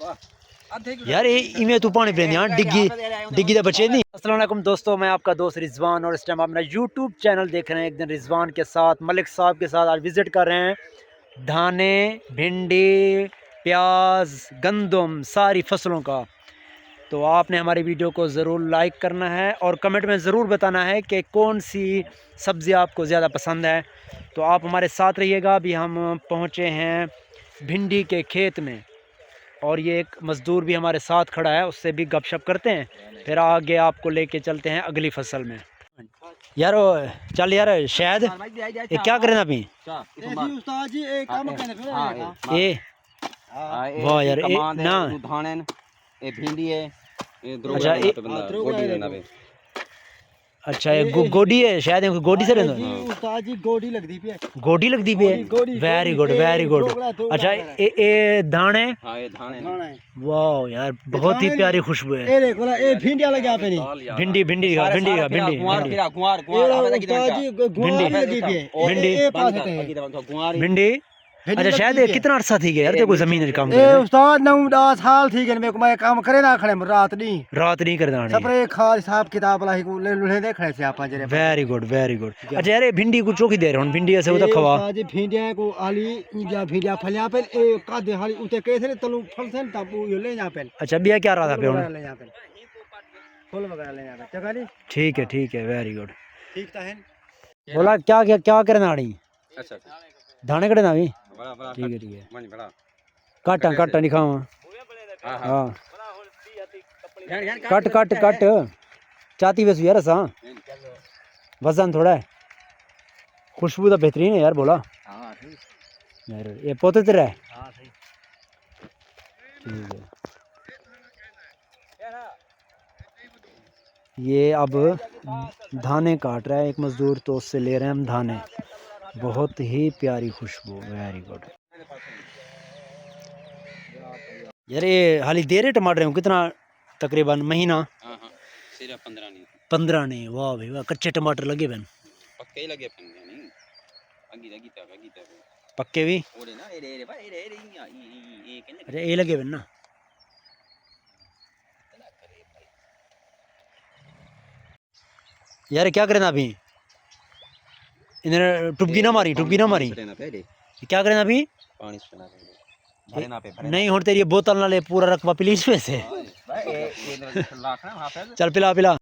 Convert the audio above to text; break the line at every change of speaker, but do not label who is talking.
यार ये इमें तू पानी पीने यार डिग्गी दे बचे नहीं। अस्सलाम वालेकुम दोस्तों, मैं आपका दोस्त रिजवान और इस टाइम आप मेरा यूट्यूब चैनल देख रहे हैं। एक दिन रिजवान के साथ मलिक साहब के साथ आज विज़िट कर रहे हैं धाने, भिंडी, प्याज, गंदम, सारी फसलों का। तो आपने हमारी वीडियो को ज़रूर लाइक करना है और कमेंट में ज़रूर बताना है कि कौन सी सब्ज़ी आपको ज़्यादा पसंद है। तो आप हमारे साथ रहिएगा। अभी हम पहुँचे हैं भिंडी के खेत में और ये एक मज़दूर भी हमारे साथ खड़ा है, उससे भी गपशप करते हैं, फिर आगे आपको लेके चलते हैं अगली फसल में। यार चल यार शायद ये क्या करें अभी ये वाह यार ना अच्छा ये गोडी है शायद, गोडी से
उस्ताद जी गोडी लगदी पे
गोडी लगदी पे वेरी गुड वेरी गुड। अच्छा ये दाने वाह यार बहुत ही प्यारी खुशबू है।
ए देखो ना ए भिंडिया लगा पे नहीं
भिंडी भिंडी का भिंडी का भिंडी
उस्ताद जी गुआर लगी पे
भिंडी
ए पास है
भिंडी। अच्छा शायद ये कितना अरसा थी गया यार देखो जमीन में काम
ए उस्ताद 9-10 साल थी गए मेरे को मैं काम करे ना खड़े रात नहीं
कर दाने
स्प्रे खाद हिसाब किताब लाई को ले दे खड़े से आपा जरे
वेरी गुड वेरी गुड। अच्छा यार ये भिंडी को चोकी दे रहे हो भिंडी ऐसे उधर खवा
उस्ताद जी भिंडिया को आली या भिंडिया फलिया पे ए का दे हाली उते कैसे तलू फल से तब ले जा पे।
अच्छा भैया क्या रहा था पे
ले जा पे फूल वगैरह ले जा पे चगाली
ठीक है वेरी गुड
ठीक ता है।
बोला क्या क्या क्या करना आड़ी
अच्छा
धाने कड़े ना भी ठीक है काटा काटा नहीं खावा हाँ कट कट कट चाहती वैसे यार सा वजन थोड़ा है खुशबू तो बेहतरीन है यार बोला यार ये पोते तेरा है ठीक है। ये अब धाने काट रहा है एक मजदूर, तो उससे ले रहे हैं हम धाने। बहुत ही प्यारी खुशबू वेरी गुड। यार ये हाली दे रहे टमाटर हूँ कितना तकरीबन महीना 15 नहीं वाह भाई वाह। कच्चे टमाटर लगे बहन
पक्के लगे
पक्के भी अरे ये लगे बहन ना। यार क्या करें अभी इन्हें टुबकी ना मारी क्या करें अभी नहीं हो तेरी बोतल ना ले पूरा रखवा प्लीज में से चल पिला पिला।